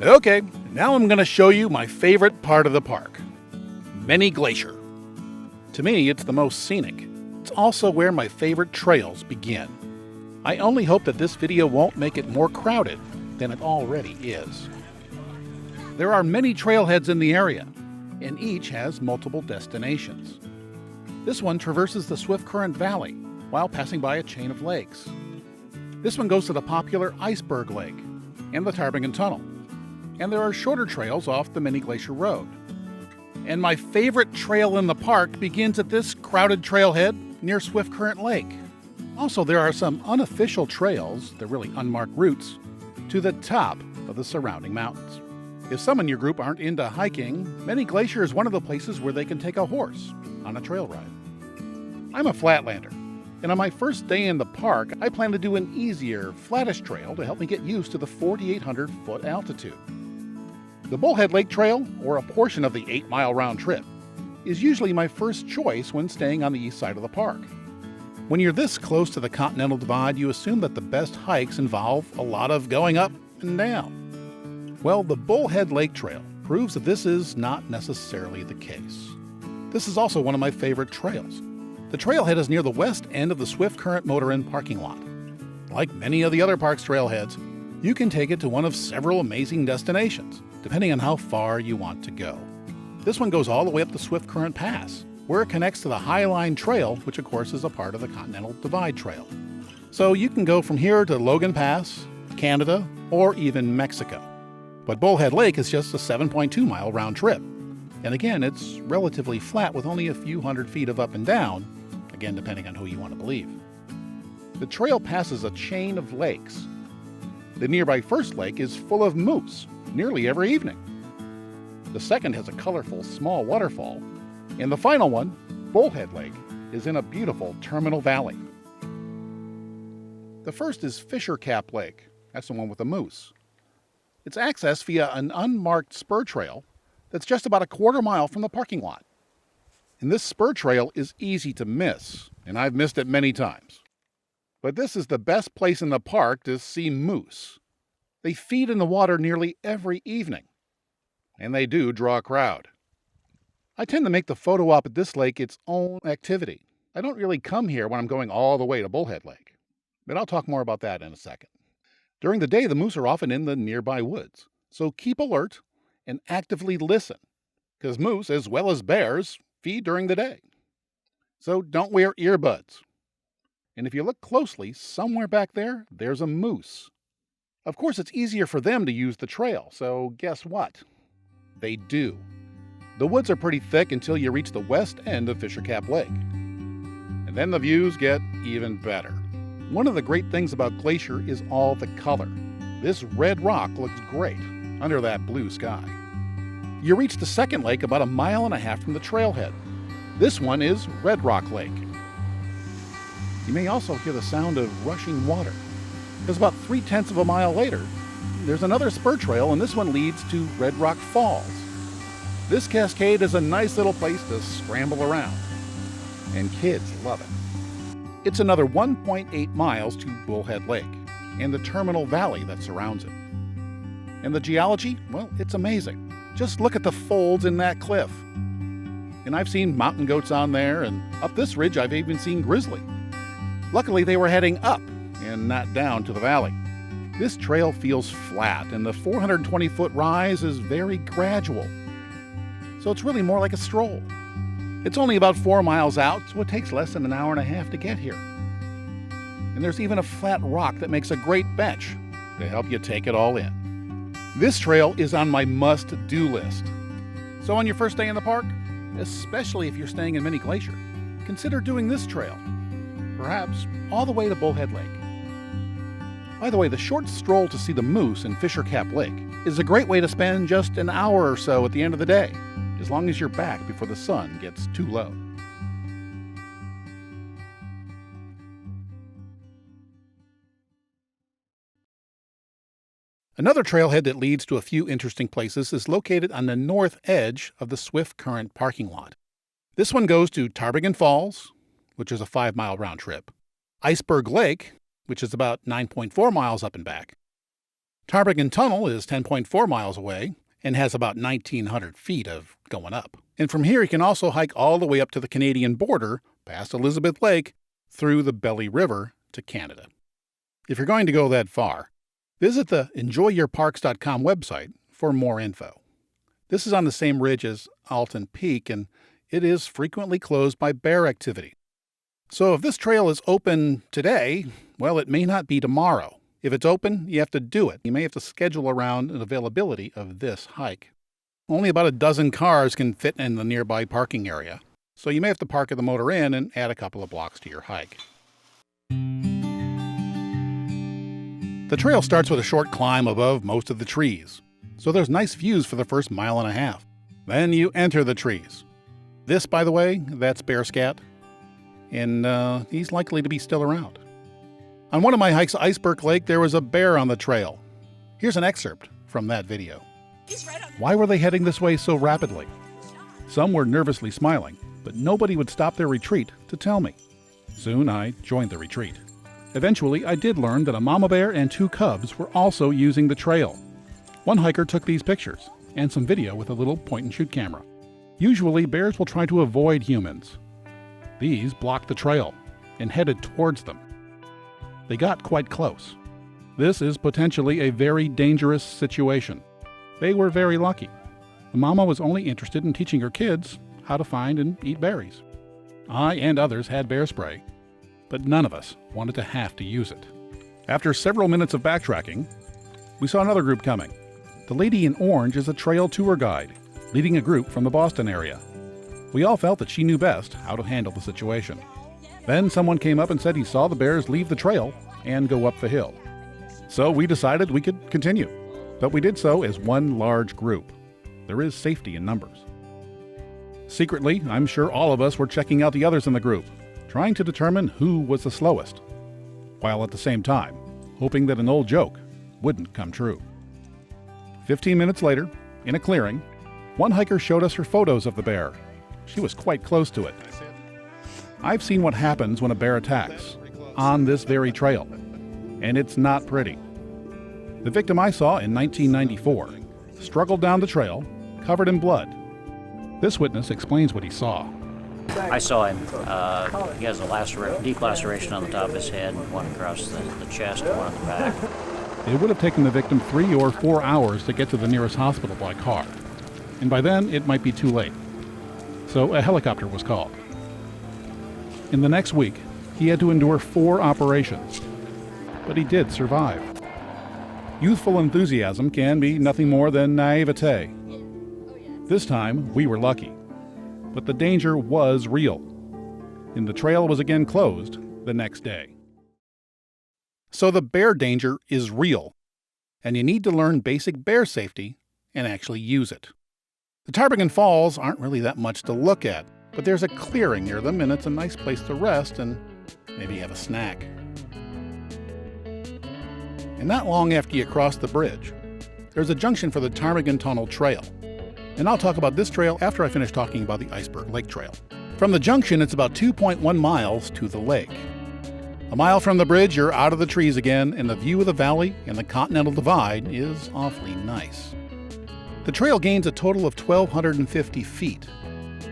Okay, now I'm going to show you my favorite part of the park, Many Glacier. To me, it's the most scenic. It's also where my favorite trails begin. I only hope that this video won't make it more crowded than it already is. There are many trailheads in the area, and each has multiple destinations. This one traverses the Swift Current Valley while passing by a chain of lakes. This one goes to the popular Iceberg Lake and the Ptarmigan Tunnel. And there are shorter trails off the Many Glacier Road. And my favorite trail in the park begins at this crowded trailhead near Swift Current Lake. Also, there are some unofficial trails, they're really unmarked routes, to the top of the surrounding mountains. If some in your group aren't into hiking, Many Glacier is one of the places where they can take a horse on a trail ride. I'm a flatlander, and on my first day in the park, I plan to do an easier, flattish trail to help me get used to the 4,800-foot altitude. The Bullhead Lake Trail, or a portion of the 8-mile round trip, is usually my first choice when staying on the east side of the park. When you're this close to the Continental Divide, you assume that the best hikes involve a lot of going up and down. Well, the Bullhead Lake Trail proves that this is not necessarily the case. This is also one of my favorite trails. The trailhead is near the west end of the Swift Current Motor Inn parking lot. Like many of the other park's trailheads, you can take it to one of several amazing destinations, depending on how far you want to go. This one goes all the way up the Swift Current Pass, where it connects to the Highline Trail, which of course is a part of the Continental Divide Trail. So you can go from here to Logan Pass, Canada, or even Mexico. But Bullhead Lake is just a 7.2-mile round trip. And again, it's relatively flat with only a few hundred feet of up and down, again depending on who you want to believe. The trail passes a chain of lakes. The nearby first lake is full of moose nearly every evening. The second has a colorful small waterfall, and the final one, Bullhead Lake, is in a beautiful terminal valley. The first is Fisher Cap Lake. That's the one with the moose. It's accessed via an unmarked spur trail that's just about a quarter mile from the parking lot. And this spur trail is easy to miss, and I've missed it many times. But this is the best place in the park to see moose. They feed in the water nearly every evening, and they do draw a crowd. I tend to make the photo op at this lake its own activity. I don't really come here when I'm going all the way to Bullhead Lake, but I'll talk more about that in a second. During the day, the moose are often in the nearby woods, so keep alert and actively listen, because moose, as well as bears, feed during the day. So don't wear earbuds. And if you look closely, somewhere back there, there's a moose. Of course, it's easier for them to use the trail, so guess what? They do. The woods are pretty thick until you reach the west end of Fisher Cap Lake. And then the views get even better. One of the great things about Glacier is all the color. This red rock looks great under that blue sky. You reach the second lake about 1.5 miles from the trailhead. This one is Red Rock Lake. You may also hear the sound of rushing water, because about 0.3 miles later, there's another spur trail, and this one leads to Red Rock Falls. This cascade is a nice little place to scramble around, and kids love it. It's another 1.8 miles to Bullhead Lake and the terminal valley that surrounds it. And the geology, well, it's amazing. Just look at the folds in that cliff. And I've seen mountain goats on there, and up this ridge I've even seen grizzly. Luckily, they were heading up and not down to the valley. This trail feels flat, and the 420-foot rise is very gradual. So it's really more like a stroll. It's only about 4 miles out, so it takes less than 1.5 hours to get here. And there's even a flat rock that makes a great bench to help you take it all in. This trail is on my must-do list. So on your first day in the park, especially if you're staying in Many Glacier, consider doing this trail, perhaps all the way to Bullhead Lake. By the way, the short stroll to see the moose in Fisher Cap Lake is a great way to spend just an hour or so at the end of the day, as long as you're back before the sun gets too low. Another trailhead that leads to a few interesting places is located on the north edge of the Swift Current parking lot. This one goes to Ptarmigan Falls, which is a 5-mile round trip, Iceberg Lake, which is about 9.4 miles up and back, Ptarmigan Tunnel is 10.4 miles away and has about 1,900 feet of going up. And from here, you can also hike all the way up to the Canadian border, past Elizabeth Lake, through the Belly River to Canada. If you're going to go that far, visit the enjoyyourparks.com website for more info. This is on the same ridge as Alton Peak, and it is frequently closed by bear activity. So if this trail is open today, well, it may not be tomorrow. If it's open, you have to do it. You may have to schedule around the availability of this hike. Only about a dozen cars can fit in the nearby parking area, so you may have to park at the Motor Inn and add a couple of blocks to your hike. The trail starts with a short climb above most of the trees, so there's nice views for the first mile and a half. Then you enter the trees. This, by the way, that's Bear Scat, and he's likely to be still around. On one of my hikes to Iceberg Lake, there was a bear on the trail. Here's an excerpt from that video. Why were they heading this way so rapidly? Some were nervously smiling, but nobody would stop their retreat to tell me. Soon I joined the retreat. Eventually, I did learn that a mama bear and 2 cubs were also using the trail. One hiker took these pictures and some video with a little point-and-shoot camera. Usually, bears will try to avoid humans. These blocked the trail and headed towards them. They got quite close. This is potentially a very dangerous situation. They were very lucky. The mama was only interested in teaching her kids how to find and eat berries. I and others had bear spray, but none of us wanted to have to use it. After several minutes of backtracking, we saw another group coming. The lady in orange is a trail tour guide, leading a group from the Boston area. We all felt that she knew best how to handle the situation. Then someone came up and said he saw the bears leave the trail and go up the hill. So we decided we could continue, but we did so as one large group. There is safety in numbers. Secretly, I'm sure all of us were checking out the others in the group, trying to determine who was the slowest, while at the same time, hoping that an old joke wouldn't come true. 15 minutes later, in a clearing, one hiker showed us her photos of the bear. She was quite close to it. I've seen what happens when a bear attacks, on this very trail, and it's not pretty. The victim I saw in 1994 struggled down the trail, covered in blood. This witness explains what he saw. I saw him. He has a deep laceration on the top of his head, one across the chest, one on the back. It would have taken the victim 3 or 4 hours to get to the nearest hospital by car, and by then it might be too late. So a helicopter was called. In the next week, he had to endure 4 operations, but he did survive. Youthful enthusiasm can be nothing more than naivete. This time, we were lucky, but the danger was real, and the trail was again closed the next day. So the bear danger is real, and you need to learn basic bear safety and actually use it. The Ptarmigan Falls aren't really that much to look at, but there's a clearing near them, and it's a nice place to rest and maybe have a snack. And not long after you cross the bridge, there's a junction for the Ptarmigan Tunnel Trail. And I'll talk about this trail after I finish talking about the Iceberg Lake Trail. From the junction, it's about 2.1 miles to the lake. A mile from the bridge, you're out of the trees again, and the view of the valley and the Continental Divide is awfully nice. The trail gains a total of 1,250 feet,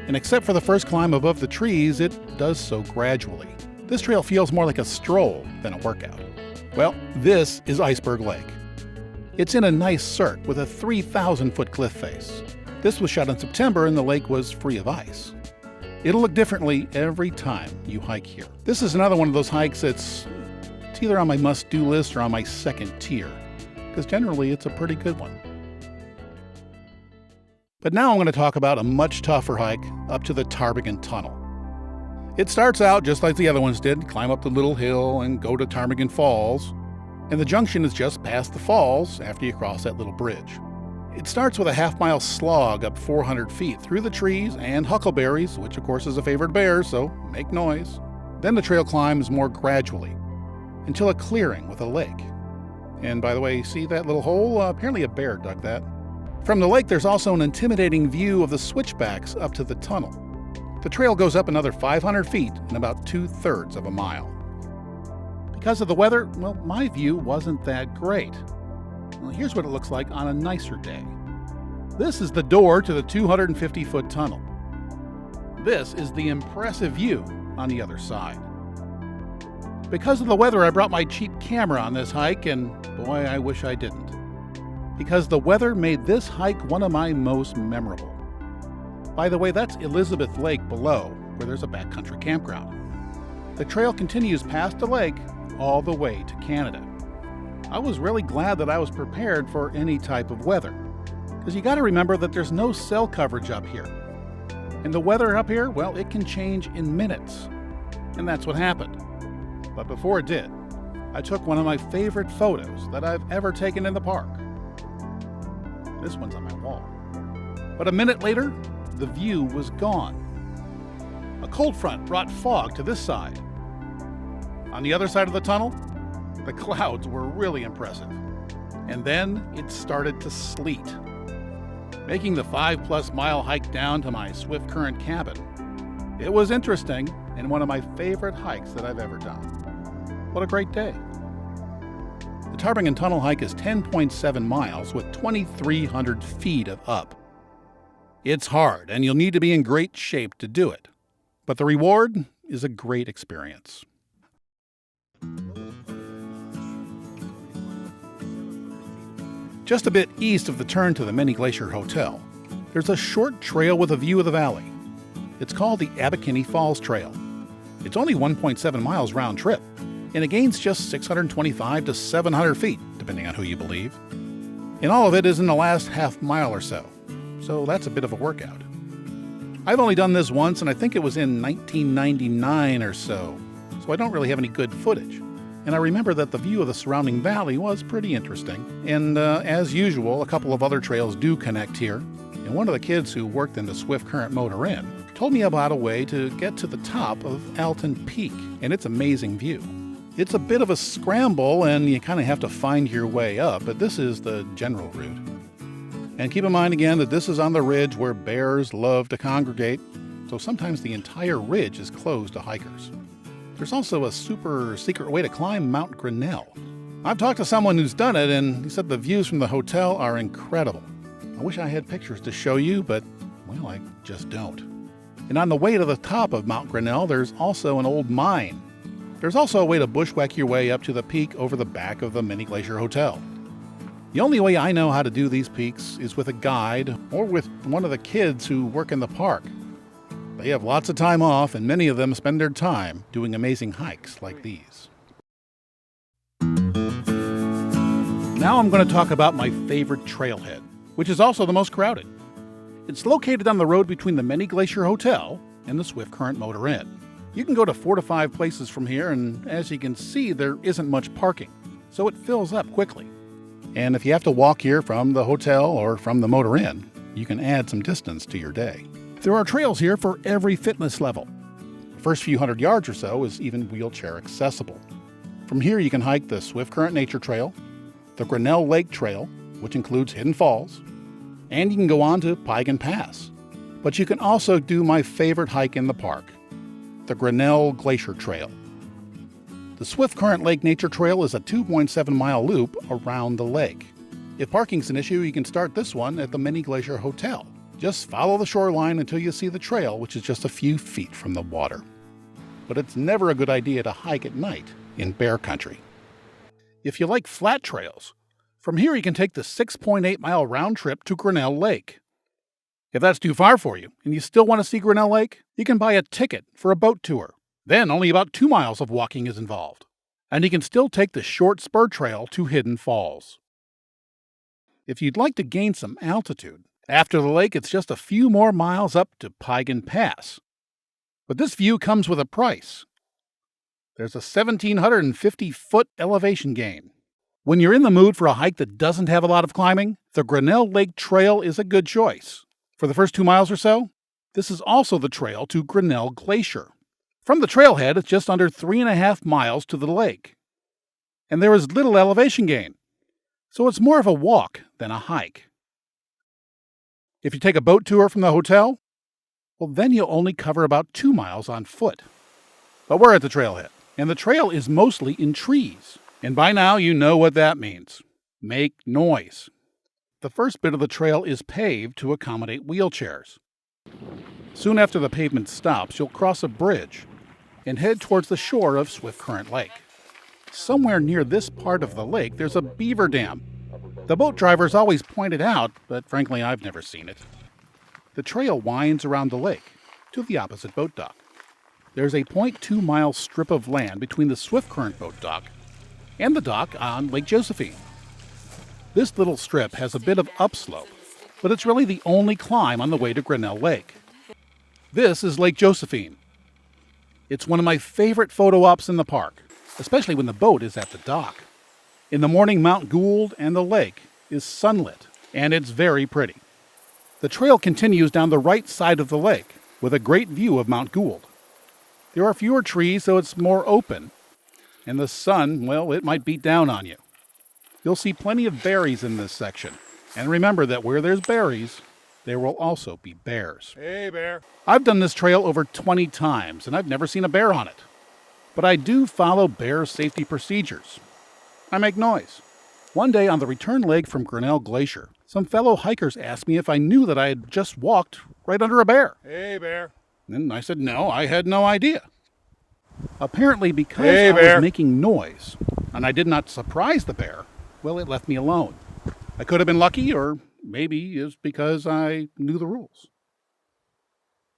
and except for the first climb above the trees, it does so gradually. This trail feels more like a stroll than a workout. Well, this is Iceberg Lake. It's in a nice cirque with a 3,000-foot cliff face. This was shot in September and the lake was free of ice. It'll look differently every time you hike here. This is another one of those hikes that's either on my must-do list or on my second tier, because generally it's a pretty good one. But now I'm going to talk about a much tougher hike up to the Ptarmigan Tunnel. It starts out just like the other ones did, climb up the little hill and go to Ptarmigan Falls, and the junction is just past the falls after you cross that little bridge. It starts with a half-mile slog up 400 feet through the trees and huckleberries, which of course is a favorite bear, so make noise. Then the trail climbs more gradually until a clearing with a lake. And by the way, see that little hole? Apparently a bear dug that. From the lake, there's also an intimidating view of the switchbacks up to the tunnel. The trail goes up another 500 feet in about 2/3 of a mile. Because of the weather, well, my view wasn't that great. Well, here's what it looks like on a nicer day. This is the door to the 250-foot tunnel. This is the impressive view on the other side. Because of the weather, I brought my cheap camera on this hike, and boy, I wish I didn't. Because the weather made this hike one of my most memorable. By the way, that's Elizabeth Lake below, where there's a backcountry campground. The trail continues past the lake all the way to Canada. I was really glad that I was prepared for any type of weather, because you got to remember that there's no cell coverage up here. And the weather up here, well, it can change in minutes. And that's what happened. But before it did, I took one of my favorite photos that I've ever taken in the park. This one's on my wall. But a minute later, the view was gone. A cold front brought fog to this side. On the other side of the tunnel, the clouds were really impressive. And then it started to sleet, making the 5+ mile hike down to my Swift Current cabin. It was interesting and one of my favorite hikes that I've ever done. What a great day. The Ptarmigan Tunnel hike is 10.7 miles with 2,300 feet of up. It's hard, and you'll need to be in great shape to do it. But the reward is a great experience. Just a bit east of the turn to the Mini Glacier Hotel, there's a short trail with a view of the valley. It's called the Abercrombie Falls Trail. It's only 1.7 miles round trip, and it gains just 625 to 700 feet, depending on who you believe. And all of it is in the last half mile or so that's a bit of a workout. I've only done this once, and I think it was in 1999 or so I don't really have any good footage. And I remember that the view of the surrounding valley was pretty interesting. And as usual, a couple of other trails do connect here. And one of the kids who worked in the Swift Current Motor Inn told me about a way to get to the top of Alton Peak and its amazing view. It's a bit of a scramble, and you kind of have to find your way up, but this is the general route. And keep in mind again that this is on the ridge where bears love to congregate, so sometimes the entire ridge is closed to hikers. There's also a super secret way to climb Mount Grinnell. I've talked to someone who's done it, and he said the views from the hotel are incredible. I wish I had pictures to show you, but, well, I just don't. And on the way to the top of Mount Grinnell, there's also an old mine. There's also a way to bushwhack your way up to the peak over the back of the Mini Glacier Hotel. The only way I know how to do these peaks is with a guide or with one of the kids who work in the park. They have lots of time off, and many of them spend their time doing amazing hikes like these. Now I'm going to talk about my favorite trailhead, which is also the most crowded. It's located on the road between the Mini Glacier Hotel and the Swift Current Motor Inn. You can go to 4 to 5 places from here, and as you can see, there isn't much parking, so it fills up quickly. And if you have to walk here from the hotel or from the motor inn, you can add some distance to your day. There are trails here for every fitness level. The first few hundred yards or so is even wheelchair accessible. From here you can hike the Swift Current Nature Trail, the Grinnell Lake Trail, which includes Hidden Falls, and you can go on to Ptarmigan Pass. But you can also do my favorite hike in the park, the Grinnell Glacier Trail. The Swift Current Lake Nature Trail is a 2.7-mile loop around the lake. If parking's an issue, you can start this one at the Mini Glacier Hotel. Just follow the shoreline until you see the trail, which is just a few feet from the water. But it's never a good idea to hike at night in bear country. If you like flat trails, from here you can take the 6.8-mile round trip to Grinnell Lake. If that's too far for you, and you still want to see Grinnell Lake, you can buy a ticket for a boat tour. Then only about 2 miles of walking is involved. And you can still take the short spur trail to Hidden Falls. If you'd like to gain some altitude, after the lake it's just a few more miles up to Ptarmigan Pass. But this view comes with a price. There's a 1,750-foot elevation gain. When you're in the mood for a hike that doesn't have a lot of climbing, the Grinnell Lake Trail is a good choice. For the first 2 miles or so, this is also the trail to Grinnell Glacier. From the trailhead, it's just under 3.5 miles to the lake. And there is little elevation gain, so it's more of a walk than a hike. If you take a boat tour from the hotel, well, then you'll only cover about 2 miles on foot. But we're at the trailhead, and the trail is mostly in trees. And by now, you know what that means. Make noise. The first bit of the trail is paved to accommodate wheelchairs. Soon after the pavement stops, you'll cross a bridge and head towards the shore of Swift Current Lake. Somewhere near this part of the lake, there's a beaver dam. The boat drivers always point it out, but frankly, I've never seen it. The trail winds around the lake to the opposite boat dock. There's a 0.2-mile strip of land between the Swift Current boat dock and the dock on Lake Josephine. This little strip has a bit of upslope, but it's really the only climb on the way to Grinnell Lake. This is Lake Josephine. It's one of my favorite photo ops in the park, especially when the boat is at the dock. In the morning, Mount Gould and the lake is sunlit, and it's very pretty. The trail continues down the right side of the lake with a great view of Mount Gould. There are fewer trees, so it's more open, and the sun, well, it might beat down on you. You'll see plenty of berries in this section, and remember that where there's berries, there will also be bears. Hey, bear. I've done this trail over 20 times, and I've never seen a bear on it. But I do follow bear safety procedures. I make noise. One day on the return leg from Grinnell Glacier, some fellow hikers asked me if I knew that I had just walked right under a bear. Hey, bear. And I said no, I had no idea. Apparently because Hey, I bear. was making noise, and I did not surprise the bear, well, it left me alone. I could have been lucky, or maybe it's because I knew the rules.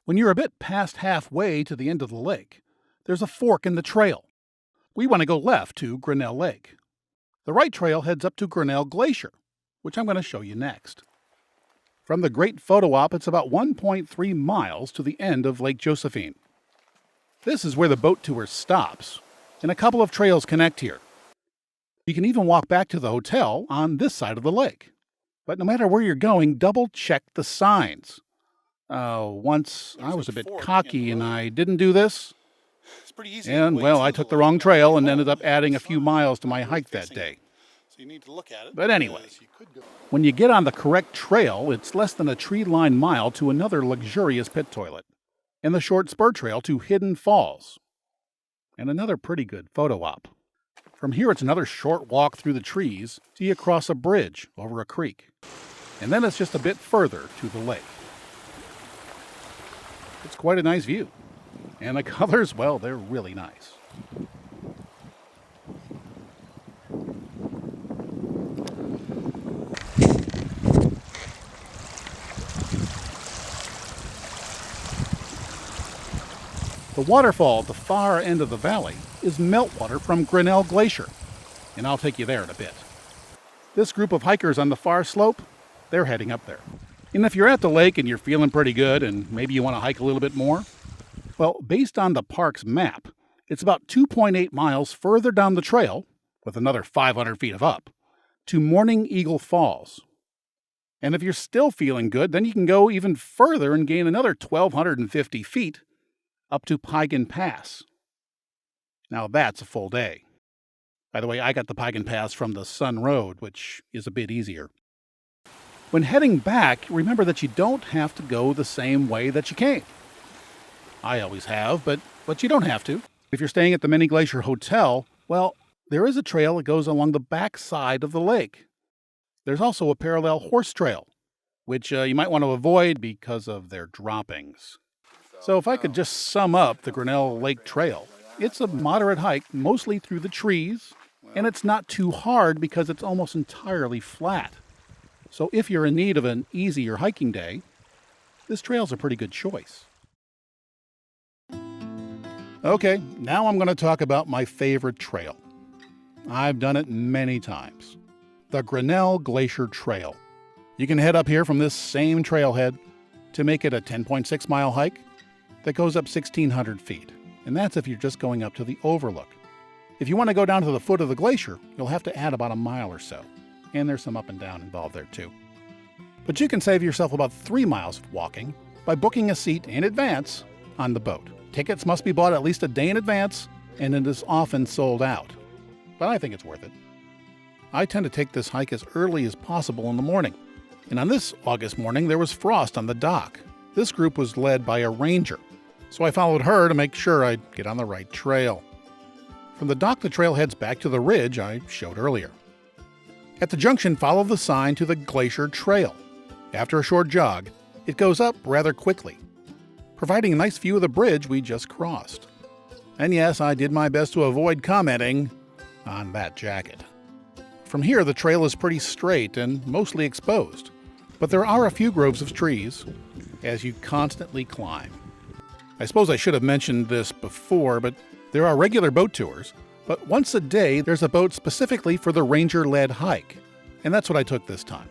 When you're a bit past halfway to the end of the lake, there's a fork in the trail. We want to go left to Grinnell Lake. The right trail heads up to Grinnell Glacier, which I'm going to show you next. From the great photo op, it's about 1.3 miles to the end of Lake Josephine. This is where the boat tour stops, and a couple of trails connect here. You can even walk back to the hotel on this side of the lake. But no matter where you're going, double check the signs. Once I was a bit cocky and I didn't do this. It's pretty easy. And, well, I took the wrong trail and ended up adding a few miles to my hike that day. So you need to look at it. But anyway, when you get on the correct trail, it's less than a tree-lined mile to another luxurious pit toilet, and the short spur trail to Hidden Falls, and another pretty good photo op. From here, it's another short walk through the trees till you cross a bridge over a creek, and then it's just a bit further to the lake. It's quite a nice view, and the colors, well, they're really nice. The waterfall at the far end of the valley is meltwater from Grinnell Glacier, and I'll take you there in a bit. This group of hikers on the far slope, they're heading up there. And if you're at the lake and you're feeling pretty good and maybe you want to hike a little bit more, well, based on the park's map, it's about 2.8 miles further down the trail, with another 500 feet of up, to Morning Eagle Falls. And if you're still feeling good, then you can go even further and gain another 1,250 feet up to Ptarmigan Pass. Now that's a full day. By the way, I got the Ptarmigan Pass from the Sun Road, which is a bit easier. When heading back, remember that you don't have to go the same way that you came. I always have, but you don't have to. If you're staying at the Mini Glacier Hotel, well, there is a trail that goes along the back side of the lake. There's also a parallel horse trail, which you might want to avoid because of their droppings. So if I could just sum up the Grinnell Lake Trail, it's a moderate hike, mostly through the trees, and it's not too hard because it's almost entirely flat. So if you're in need of an easier hiking day, this trail's a pretty good choice. Okay, now I'm going to talk about my favorite trail. I've done it many times. The Grinnell Glacier Trail. You can head up here from this same trailhead to make it a 10.6 mile hike that goes up 1,600 feet. And that's if you're just going up to the overlook. If you want to go down to the foot of the glacier, you'll have to add about a mile or so. And there's some up and down involved there too. But you can save yourself about 3 miles of walking by booking a seat in advance on the boat. Tickets must be bought at least a day in advance, and it is often sold out. But I think it's worth it. I tend to take this hike as early as possible in the morning. And on this August morning, there was frost on the dock. This group was led by a ranger, so I followed her to make sure I'd get on the right trail. From the dock, the trail heads back to the ridge I showed earlier. At the junction, follow the sign to the Glacier Trail. After a short jog, it goes up rather quickly, providing a nice view of the bridge we just crossed. And yes, I did my best to avoid commenting on that jacket. From here, the trail is pretty straight and mostly exposed, but there are a few groves of trees as you constantly climb. I suppose I should have mentioned this before, but there are regular boat tours, but once a day there's a boat specifically for the ranger-led hike, and that's what I took this time.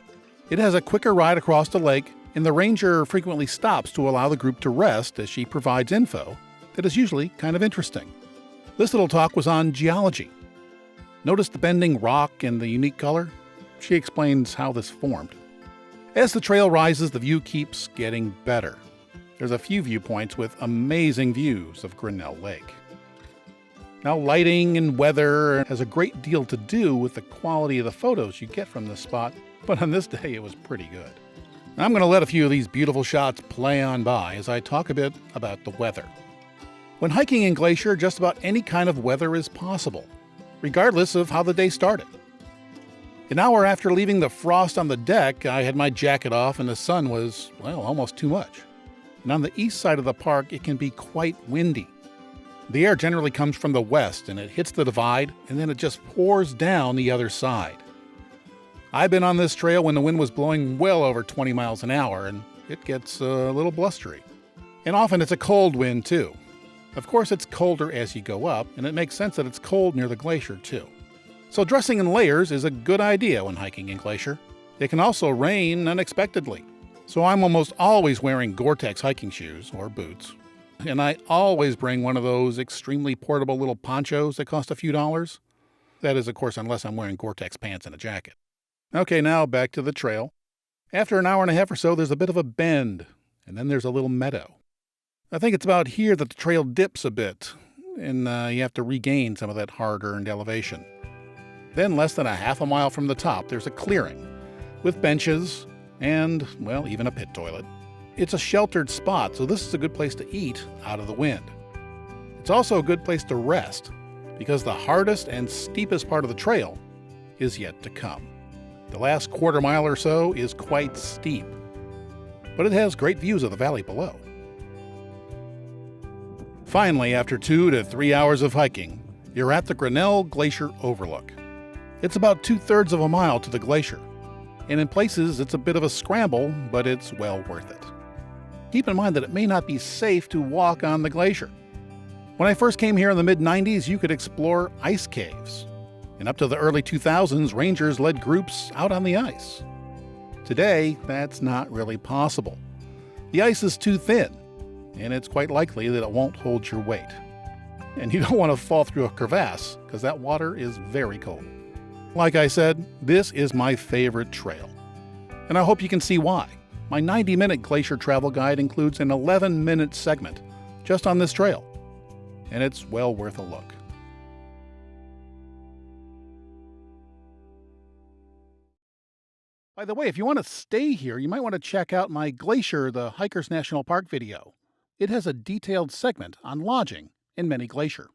It has a quicker ride across the lake, and the ranger frequently stops to allow the group to rest as she provides info that is usually kind of interesting. This little talk was on geology. Notice the bending rock and the unique color? She explains how this formed. As the trail rises, the view keeps getting better. There's a few viewpoints with amazing views of Grinnell Lake. Now, lighting and weather has a great deal to do with the quality of the photos you get from this spot, but on this day it was pretty good. I'm going to let a few of these beautiful shots play on by as I talk a bit about the weather. When hiking in Glacier, just about any kind of weather is possible, regardless of how the day started. An hour after leaving the frost on the deck, I had my jacket off and the sun was, well, almost too much. And on the east side of the park, it can be quite windy. The air generally comes from the west and it hits the divide and then it just pours down the other side. I've been on this trail when the wind was blowing well over 20 miles an hour and it gets a little blustery. And often it's a cold wind too. Of course, it's colder as you go up, and it makes sense that it's cold near the glacier, too. So dressing in layers is a good idea when hiking in Glacier. It can also rain unexpectedly. So I'm almost always wearing Gore-Tex hiking shoes, or boots. And I always bring one of those extremely portable little ponchos that cost a few dollars. That is, of course, unless I'm wearing Gore-Tex pants and a jacket. Okay, now back to the trail. After an hour and a half or so, there's a bit of a bend, and then there's a little meadow. I think it's about here that the trail dips a bit, and you have to regain some of that hard-earned elevation. Then, less than a half a mile from the top, there's a clearing with benches and, well, even a pit toilet. It's a sheltered spot, so this is a good place to eat out of the wind. It's also a good place to rest, because the hardest and steepest part of the trail is yet to come. The last quarter mile or so is quite steep, but it has great views of the valley below. Finally, after 2 to 3 hours of hiking, you're at the Grinnell Glacier Overlook. It's about 2/3 of a mile to the glacier, and in places it's a bit of a scramble, but it's well worth it. Keep in mind that it may not be safe to walk on the glacier. When I first came here in the mid-90s, you could explore ice caves, and up to the early 2000s, rangers led groups out on the ice. Today, that's not really possible. The ice is too thin, and it's quite likely that it won't hold your weight. And you don't want to fall through a crevasse, because that water is very cold. Like I said, this is my favorite trail. And I hope you can see why. My 90-minute glacier travel guide includes an 11-minute segment just on this trail, and it's well worth a look. By the way, if you want to stay here, you might want to check out my Glacier, the Hikers National Park video. It has a detailed segment on lodging in Many Glacier.